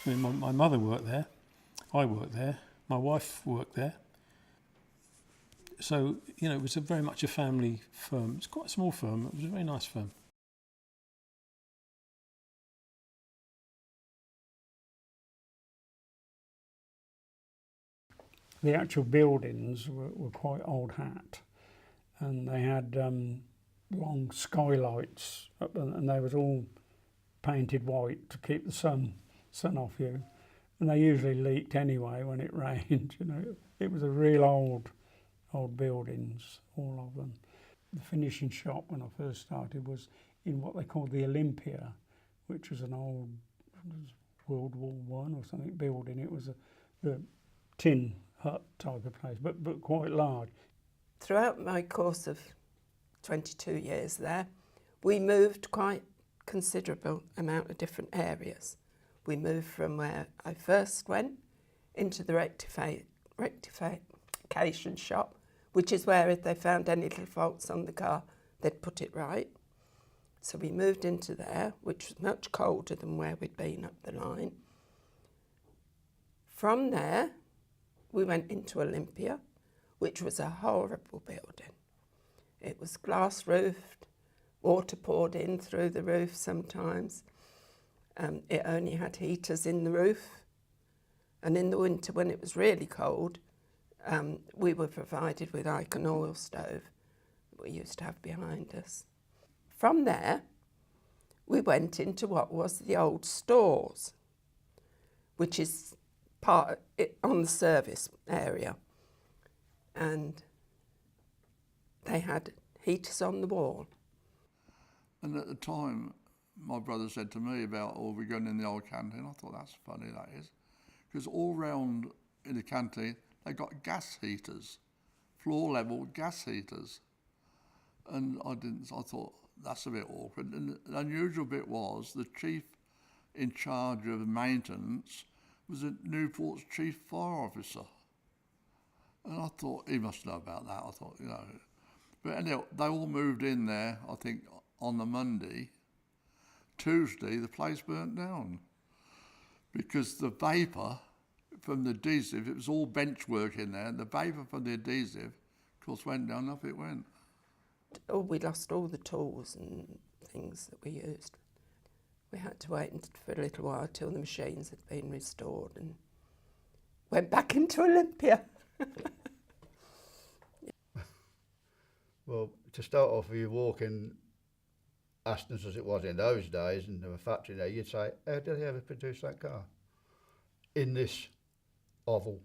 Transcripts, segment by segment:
I mean, my mother worked there, I worked there, my wife worked there. So, you know, it was very much a family firm. It's quite a small firm. It was a very nice firm. The actual buildings were quite old hat, and they had long skylights, and they was all painted white to keep the sun off you. And they usually leaked anyway when it rained. You know, it was a real old buildings, all of them. The finishing shop when I first started was in what they called the Olympia, which was an old World War I or something building. It was a tin hut type of place, but quite large. Throughout my course of 22 years there, we moved quite considerable amount of different areas. We moved from where I first went into the rectification shop, which is where if they found any little faults on the car, they'd put it right. So we moved into there, which was much colder than where we'd been up the line. From there, we went into Olympia, which was a horrible building. It was glass roofed, water poured in through the roof sometimes. It only had heaters in the roof. And in the winter, when it was really cold, we were provided with like an oil stove that we used to have behind us. From there, we went into what was the old stores, which is part of it on the service area. And they had heaters on the wall. And at the time, my brother said to me about, oh, we're going in the old canteen. I thought, that's funny, that is. Because all round in the canteen, they got gas heaters, floor level gas heaters. And I thought, that's a bit awkward. And the unusual bit was the chief in charge of maintenance was Newport's chief fire officer. And I thought, he must know about that. I thought, you know. But anyway, they all moved in there, I think, on the Monday. Tuesday, the place burnt down because the vapour from the adhesive, it was all bench work in there, the vapour from the adhesive, of course, went down, up it went. Oh, we lost all the tools and things that we used. We had to wait for a little while till the machines had been restored and went back into Olympia. Well, to start off with, you walk in Aston's as it was in those days, and there were factory there, you'd say, how did they ever produce that car? In this oval.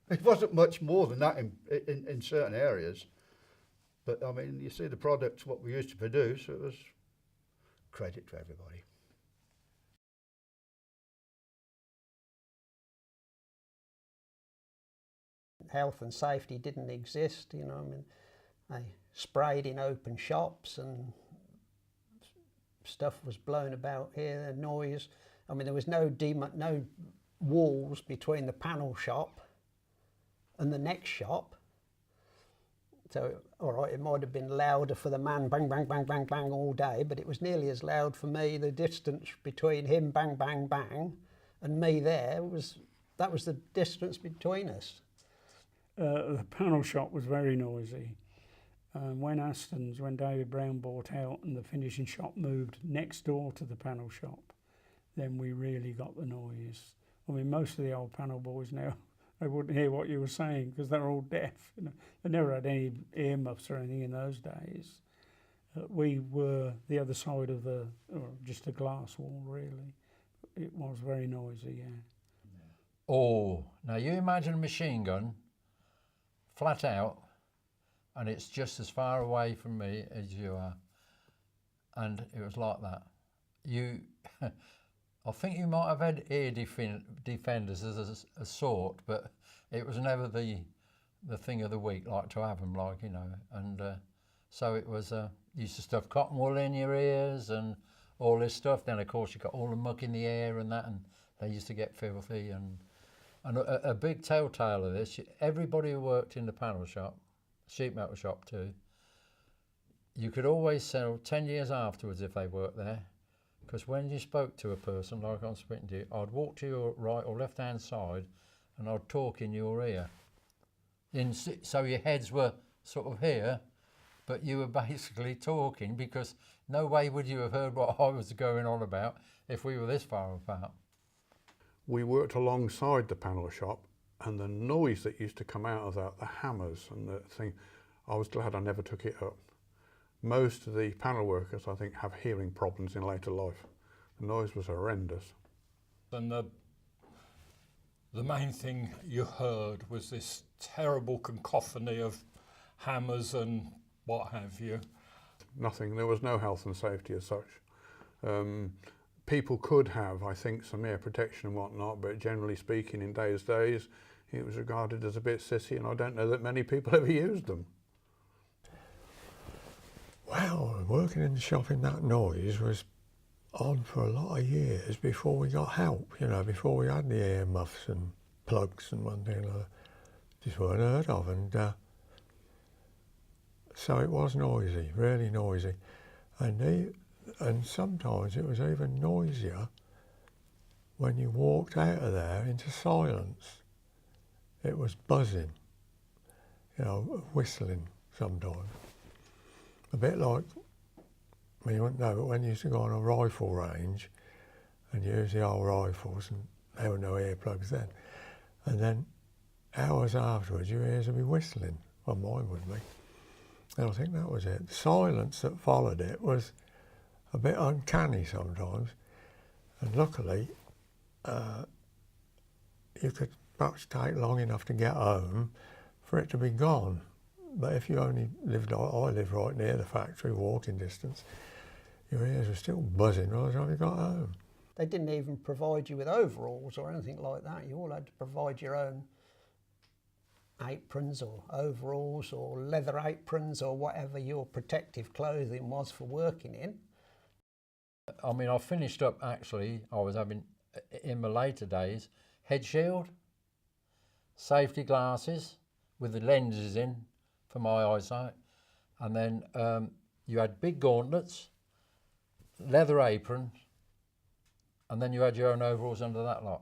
It wasn't much more than that in certain areas. But I mean, you see the products, what we used to produce, it was credit to everybody. Health and safety didn't exist, you know, I mean, they sprayed in open shops and stuff was blown about here, noise. I mean, there was no walls between the panel shop and the next shop. So, all right, it might have been louder for the man, bang, bang, bang, bang, bang all day, but it was nearly as loud for me. The distance between him, bang, bang, bang, and me there that was the distance between us. The panel shop was very noisy. When David Brown bought out and the finishing shop moved next door to the panel shop, then we really got the noise. I mean, most of the old panel boys now, they wouldn't hear what you were saying because they're all deaf. You know, they never had any earmuffs or anything in those days. We were the other side of just a glass wall, really. It was very noisy, yeah. Oh, now you imagine a machine gun, flat out, and it's just as far away from me as you are. And it was like that. I think you might have had ear defenders as a sort, but it was never the thing of the week, like to have them, like, you know. And so it was, you used to stuff cotton wool in your ears and all this stuff. Then, of course, you got all the muck in the air and that, and they used to get filthy. And a big telltale of this, everybody who worked in the panel shop, sheet metal shop too, you could always sell 10 years afterwards if they worked there, Because when you spoke to a person, like I'm speaking to you, I'd walk to your right or left-hand side and I'd talk in your ear. So your heads were sort of here, but you were basically talking, because no way would you have heard what I was going on about if we were this far apart. We worked alongside the panel shop, and the noise that used to come out of that, the hammers and the thing, I was glad I never took it up. Most of the panel workers, I think, have hearing problems in later life. The noise was horrendous. And the main thing you heard was this terrible cacophony of hammers and what have you. Nothing, there was no health and safety as such. People could have, I think, some ear protection and whatnot, but generally speaking, in those days, it was regarded as a bit sissy, and I don't know that many people ever used them. Well, working in the shop in that noise was on for a lot of years before we got help, you know, before we had the ear muffs and plugs and one thing like that. Just weren't heard of, and so it was noisy, really noisy. And sometimes it was even noisier when you walked out of there into silence. It was buzzing, you know, whistling sometimes. A bit like, well, you wouldn't know, but when you used to go on a rifle range and use the old rifles, and there were no earplugs then, and then hours afterwards your ears would be whistling. Well, mine would be. And I think that was it. The silence that followed it was a bit uncanny sometimes, and luckily you could perhaps take long enough to get home for it to be gone. But if you only lived, I lived right near the factory, walking distance, your ears were still buzzing by the time you got home. They didn't even provide you with overalls or anything like that. You all had to provide your own aprons or overalls or leather aprons or whatever your protective clothing was for working in. I mean, I finished up, actually, I was having, in my later days, head shield, safety glasses with the lenses in for my eyesight, and then you had big gauntlets, leather apron, and then you had your own overalls under that lot.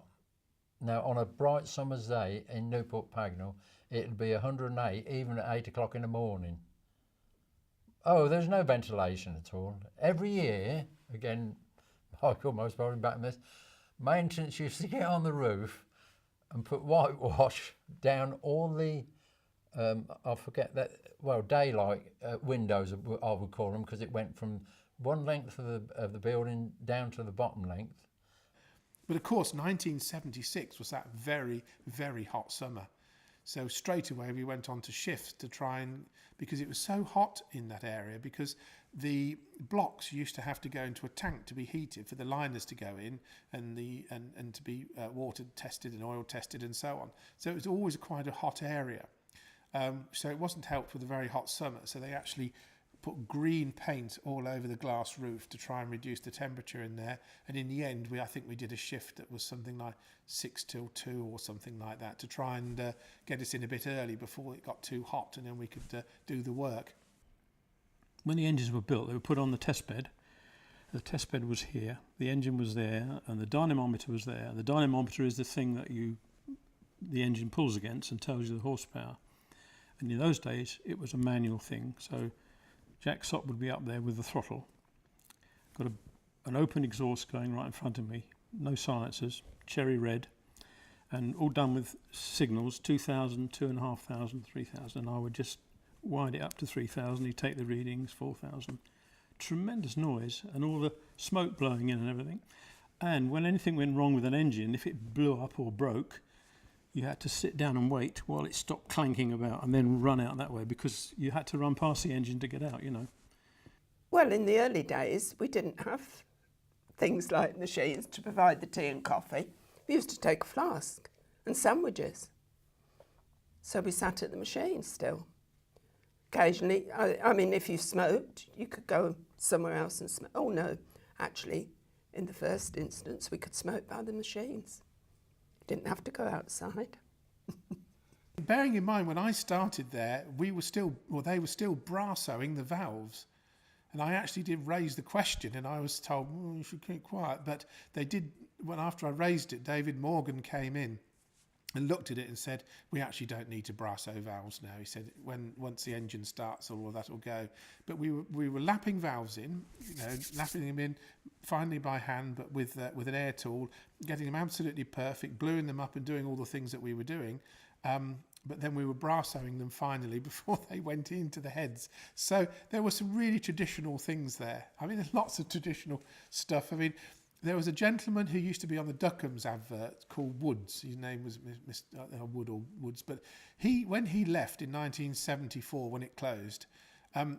Now, on a bright summer's day in Newport Pagnell, it'd be 108, even at 8 o'clock in the morning. Oh, there's no ventilation at all. Every year, again, Michael most probably back in this, maintenance used to get on the roof and put whitewash down all the, I forget that, well, daylight windows, I would call them, because it went from one length of the building down to the bottom length. But of course, 1976 was that very, very hot summer. So straight away we went on to shifts to try and, because it was so hot in that area, because the blocks used to have to go into a tank to be heated for the liners to go in and to be water tested and oil tested and so on. So it was always quite a hot area. So it wasn't helped with a very hot summer. So they actually put green paint all over the glass roof to try and reduce the temperature in there. And in the end, I think we did a shift that was something like 6 till 2 or something like that to try and get us in a bit early before it got too hot, and then we could do the work. When the engines were built, they were put on the test bed. The test bed was here, the engine was there, and the dynamometer was there. The dynamometer is the thing that the engine pulls against and tells you the horsepower. And in those days, it was a manual thing. So Jack Sopp would be up there with the throttle, got an open exhaust going right in front of me, no silencers, cherry red, and all done with signals, 2,000, 2,500, 3,000. And I would just wind it up to 3,000, he'd take the readings, 4,000. Tremendous noise and all the smoke blowing in and everything. And when anything went wrong with an engine, if it blew up or broke, you had to sit down and wait while it stopped clanking about and then run out that way, because you had to run past the engine to get out, you know. Well, in the early days, we didn't have things like machines to provide the tea and coffee. We used to take a flask and sandwiches. So we sat at the machine still. Occasionally, I mean, if you smoked, you could go somewhere else and smoke. Oh no, actually, in the first instance, we could smoke by the machines. Didn't have to go outside. Bearing in mind, when I started there, they were still brassoing the valves. And I actually did raise the question, and I was told, well, you should keep quiet. But they did, when after I raised it, David Morgan came in and looked at it and said, we actually don't need to brasso valves now. He said, once the engine starts, all of that will go. But we were lapping valves in, lapping them in finally by hand, but with an air tool, getting them absolutely perfect, bluing them up and doing all the things that we were doing. But then we were brassoing them finally before they went into the heads. So there were some really traditional things there. I mean, there's lots of traditional stuff. I mean, there was a gentleman who used to be on the Duckham's advert called Woods. His name was Mr. Wood or Woods. But when he left in 1974, when it closed,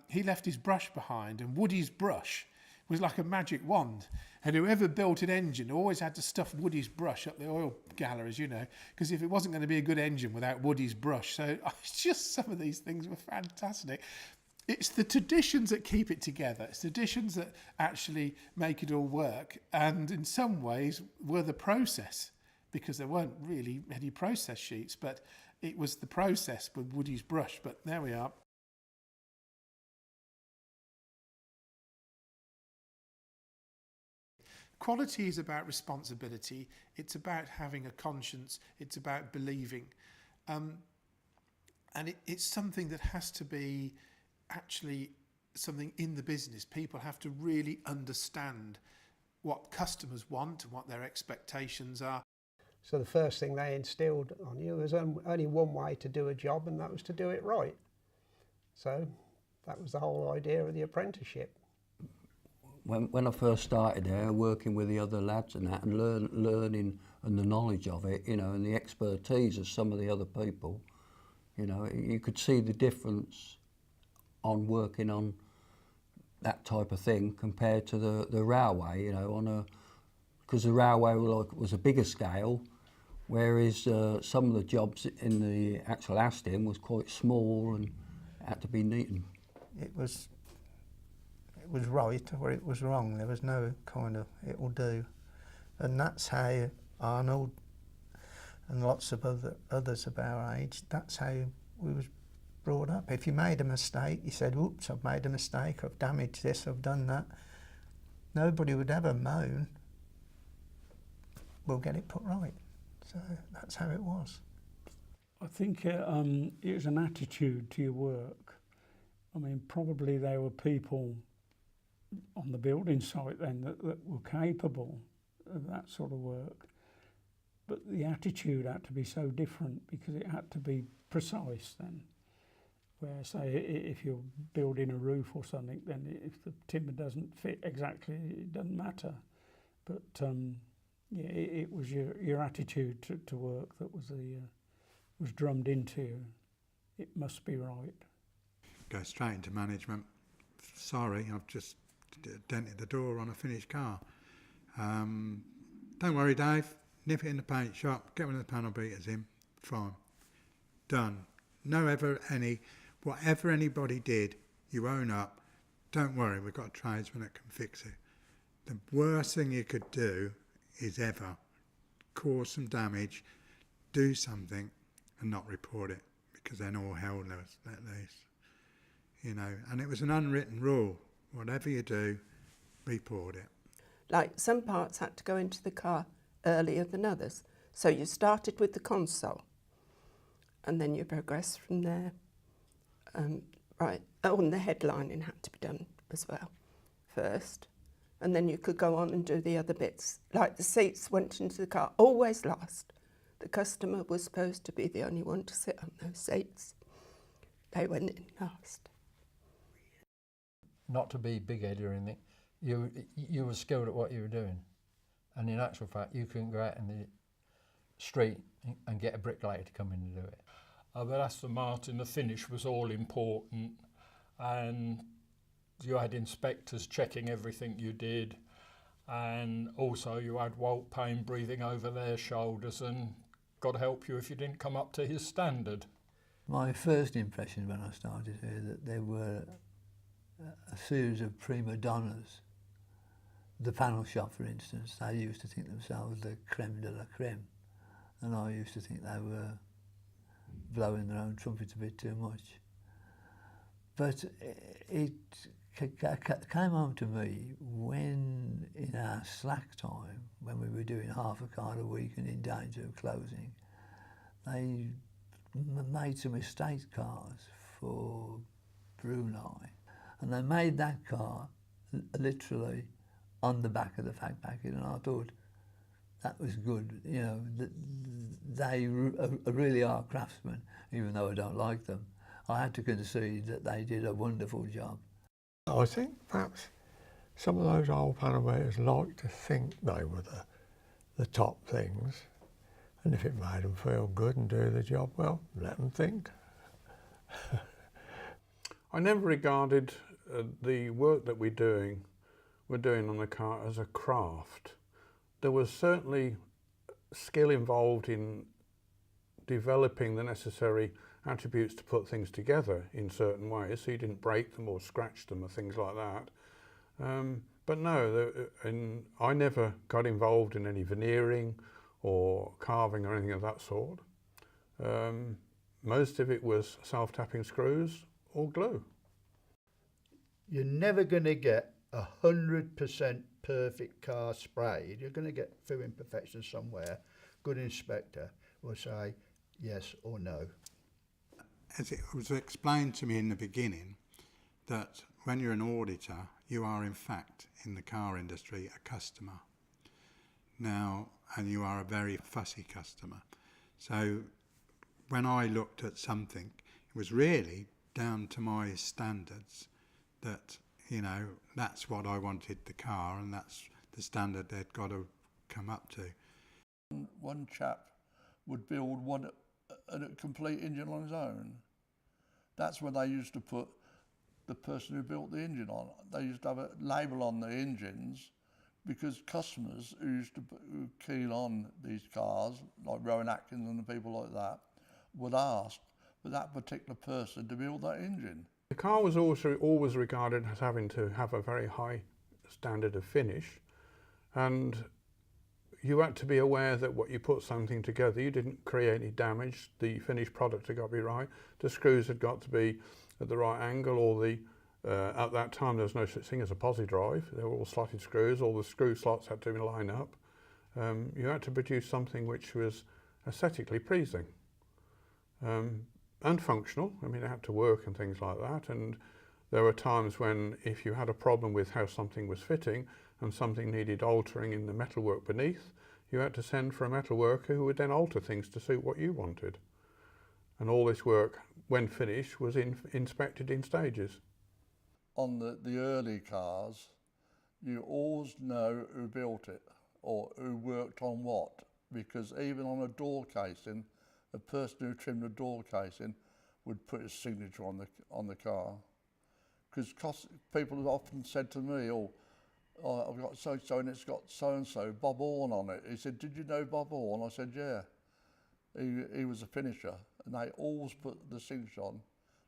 he left his brush behind, and Woody's brush was like a magic wand. And whoever built an engine always had to stuff Woody's brush up the oil galleries, because if it wasn't going to be a good engine without Woody's brush. So it's just, some of these things were fantastic. It's the traditions that keep it together. It's the traditions that actually make it all work. And in some ways were the process, because there weren't really any process sheets, but it was the process with Woody's brush. But there we are. Quality is about responsibility. It's about having a conscience. It's about believing. And it's something that has to be actually something in the business. People have to really understand what customers want and what their expectations are. So the first thing they instilled on you was only one way to do a job, and that was to do it right. So that was the whole idea of the apprenticeship. When I first started there, working with the other lads and that, and learning and the knowledge of it, and the expertise of some of the other people, you could see the difference on working on that type of thing compared to the railway, because the railway was a bigger scale, whereas some of the jobs in the actual Aston was quite small and had to be neatened. It was right or it was wrong. There was no kind of it will do, and that's how Arnold and lots of others of our age. That's how we was brought up. If you made a mistake, you said, "Oops, I've made a mistake. I've damaged this. I've done that." Nobody would ever moan. We'll get it put right. So that's how it was. I think it was an attitude to your work. I mean, probably there were people on the building site then that were capable of that sort of work, but the attitude had to be so different because it had to be precise then. Where, say, if you're building a roof or something, then if the timber doesn't fit exactly, it doesn't matter. But it was your attitude to work that was drummed into you. It must be right. Go straight into management. Sorry, I've just dented the door on a finished car. Don't worry, Dave. Nip it in the paint shop. Get one of the panel beaters in. Fine. Done. Whatever anybody did, you own up. Don't worry, we've got a tradesman that can fix it. The worst thing you could do is ever cause some damage, do something, and not report it, because then all hell loose, let loose. And it was an unwritten rule. Whatever you do, report it. Like some parts had to go into the car earlier than others. So you started with the console and then you progressed from there. And the headlining had to be done as well first. And then you could go on and do the other bits. Like the seats went into the car always last. The customer was supposed to be the only one to sit on those seats. They went in last. Not to be big-headed or anything, you were skilled at what you were doing, and in actual fact you couldn't go out in the street and get a bricklayer to come in and do it. At Aston Martin the finish was all important, and you had inspectors checking everything you did, and also you had Walt Payne breathing over their shoulders, and God help you if you didn't come up to his standard. My first impression when I started here that there were a series of prima donnas. The panel shop, for instance, they used to think themselves the creme de la creme, and I used to think they were blowing their own trumpet a bit too much. But it came home to me when, in our slack time, when we were doing half a car a week and in danger of closing, they made some estate cars for Brunei, and they made that car literally on the back of the fag packet, and I thought that was good. You know, they really are craftsmen, even though I don't like them. I had to concede that they did a wonderful job. I think perhaps some of those old panel makers liked to think they were the top things, and if it made them feel good and do the job well, let them think. I never regarded the work that we're doing on the car as a craft. There was certainly skill involved in developing the necessary attributes to put things together in certain ways, so you didn't break them or scratch them or things like that. But no, I never got involved in any veneering or carving or anything of that sort. Most of it was self-tapping screws or glue. You're never going to get 100% perfect car sprayed. You're going to get a few imperfections somewhere. Good inspector will say yes or no. As it was explained to me in the beginning, that when you're an auditor, you are in fact in the car industry a customer. Now, and you are a very fussy customer. So when I looked at something, it was really down to my standards that, you know, that's what I wanted the car and that's the standard they'd got to come up to. One chap would build a complete engine on his own. That's when they used to put the person who built the engine on. They used to have a label on the engines because customers who keel on these cars, like Rowan Atkins and the people like that, would ask for that particular person to build that engine. The car was also always regarded as having to have a very high standard of finish, and you had to be aware that what you put something together, you didn't create any damage. The finished product had got to be right. The screws had got to be at the right angle, or at that time there was no such thing as a posi drive. They were all slotted screws. All the screw slots had to line up. You had to produce something which was aesthetically pleasing and functional. I mean, it had to work and things like that. And there were times when, if you had a problem with how something was fitting and something needed altering in the metalwork beneath, you had to send for a metalworker who would then alter things to suit what you wanted. And all this work, when finished, was inspected in stages. On the early cars, you always know who built it or who worked on what, because even on a door casing, the person who trimmed the door casing would put his signature on the car. Because people have often said to me, oh, I've got so-and-so and it's got so-and-so, Bob Horn on it. He said, did you know Bob Horn? I said, yeah. He was a finisher, and they always put the signature on.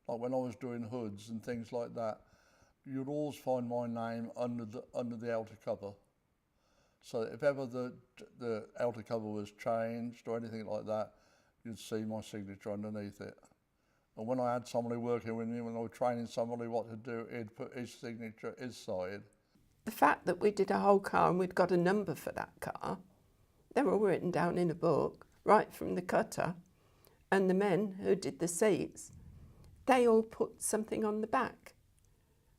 Like when I was doing hoods and things like that, you'd always find my name under the outer cover. So if ever the outer cover was changed or anything like that, you'd see my signature underneath it. And when I had somebody working with me, when I was training somebody what to do, he'd put his signature his side. The fact that we did a whole car and we'd got a number for that car, they were all written down in a book, right from the cutter. And the men who did the seats, they all put something on the back.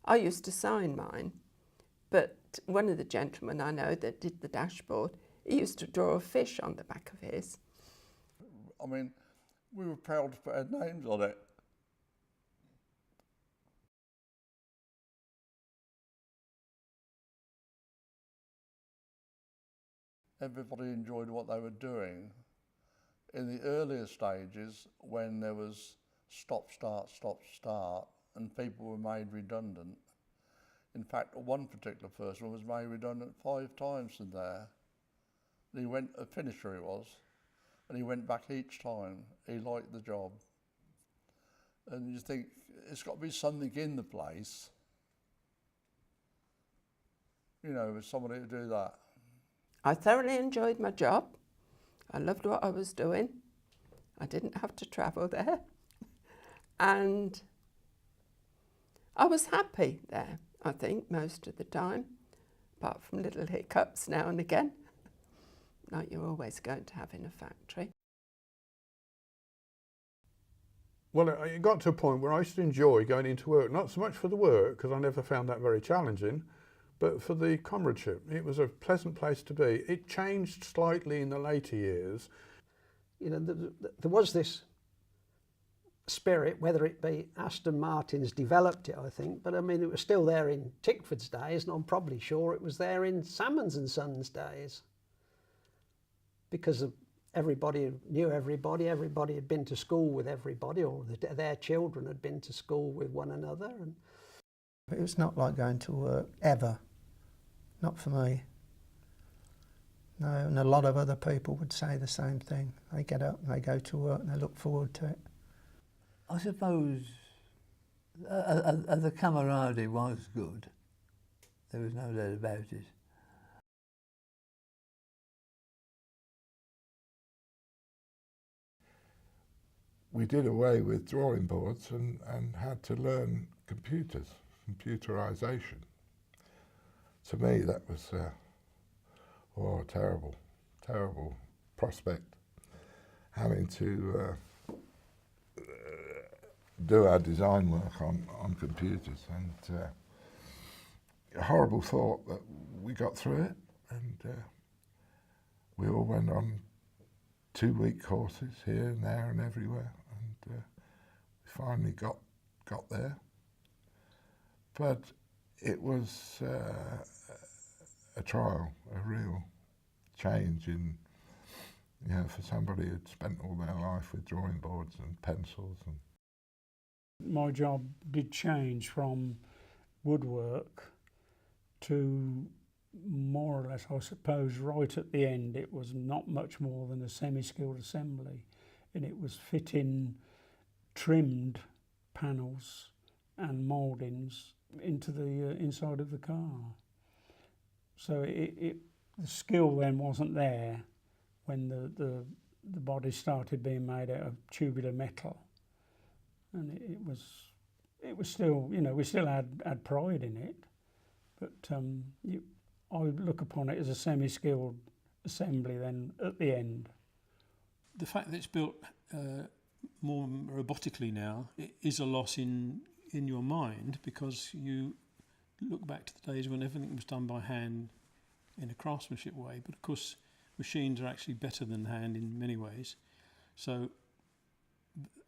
I used to sign mine, but one of the gentlemen I know that did the dashboard, he used to draw a fish on the back of his. I mean, we were proud to put our names on it. Everybody enjoyed what they were doing. In the earlier stages, when there was stop, start, and people were made redundant, in fact, one particular person was made redundant 5 times in there. He went, a finisher he was, and he went back each time. He liked the job. And you think, it's got to be something in the place, you know, with somebody to do that. I thoroughly enjoyed my job. I loved what I was doing. I didn't have to travel there. And I was happy there. I think, most of the time, apart from little hiccups now and again, like you're always going to have in a factory. Well, it got to a point where I used to enjoy going into work, not so much for the work, because I never found that very challenging, but for the comradeship. It was a pleasant place to be. It changed slightly in the later years. You know, there was this spirit, whether it be Aston Martin's developed it, I think, but I mean, it was still there in Tickford's days, and I'm probably sure it was there in Salmons and Sons' days. Because everybody knew everybody had been to school with everybody, or their children had been to school with one another. And it was not like going to work, ever. Not for me. No, and a lot of other people would say the same thing. They get up and they go to work and they look forward to it. I suppose the camaraderie was good. There was no doubt about it. We did away with drawing boards and had to learn computerisation. To me, that was a terrible, terrible prospect, having to do our design work on computers, and a horrible thought, but we got through it, and we all went on 2-week courses here and there and everywhere, and we finally got there. But it was a trial, a real change in, you know, for somebody who'd spent all their life with drawing boards and pencils. And my job did change from woodwork to more or less, I suppose, right at the end, it was not much more than a semi-skilled assembly, and it was fitting trimmed panels and mouldings into the inside of the car. So the skill then wasn't there when the body started being made out of tubular metal, and it was still, you know, we still had pride in it, but I would look upon it as a semi-skilled assembly then at the end. The fact that it's built more robotically now, it is a loss in your mind, because you look back to the days when everything was done by hand in a craftsmanship way. But of course, machines are actually better than hand in many ways. So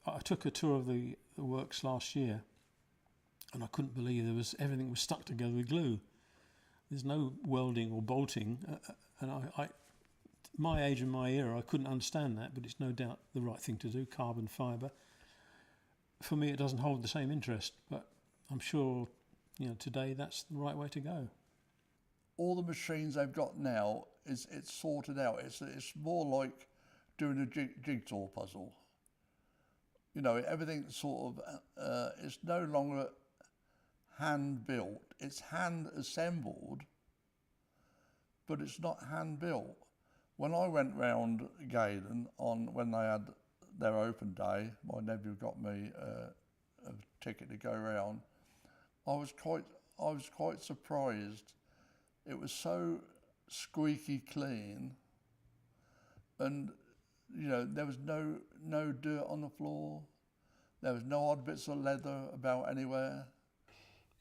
I took a tour of the works last year, and I couldn't believe everything was stuck together with glue. There's no welding or bolting, and I my age and my era, I couldn't understand that, but it's no doubt the right thing to do, carbon fibre. For me, it doesn't hold the same interest, but I'm sure, you know, today that's the right way to go. All the machines they've got now, it's sorted out. It's more like doing a jigsaw puzzle. You know, everything sort of, it's no longer hand built. It's hand assembled, but it's not hand built. When I went round Gaydon when they had their open day, my nephew got me a ticket to go round. I was quite surprised. It was so squeaky clean, and you know, there was no dirt on the floor. There was no odd bits of leather about anywhere.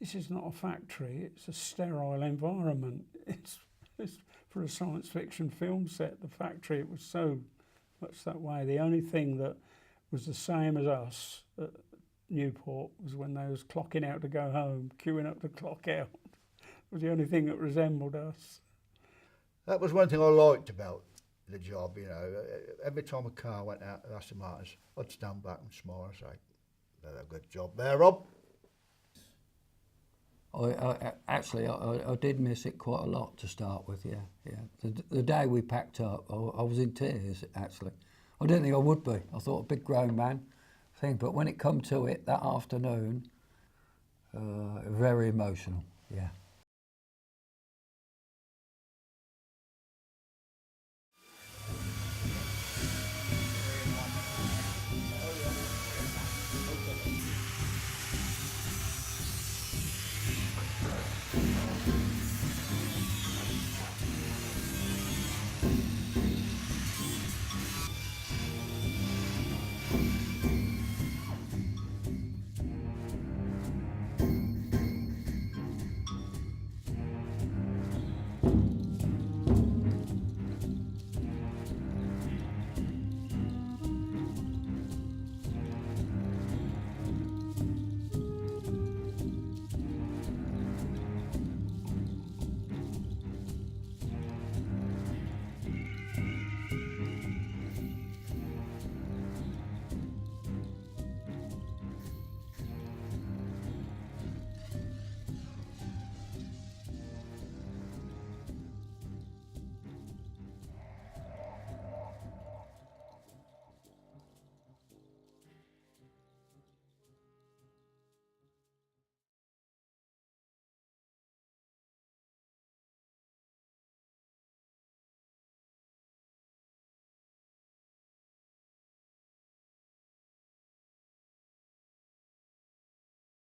This is not a factory, it's a sterile environment. It's for a science fiction film set, the factory, it was so much that way. The only thing that was the same as us at Newport was when they was clocking out to go home, queuing up to clock out. It was the only thing that resembled us. That was one thing I liked about the job, you know. Every time a car went out of Aston Martin's, I'd stand back and smile and say, "Did a good job there, Rob." I did miss it quite a lot to start with, yeah. The day we packed up, I was in tears, actually. I didn't think I would be. I thought a big grown man thing, but when it come to it that afternoon, very emotional, yeah.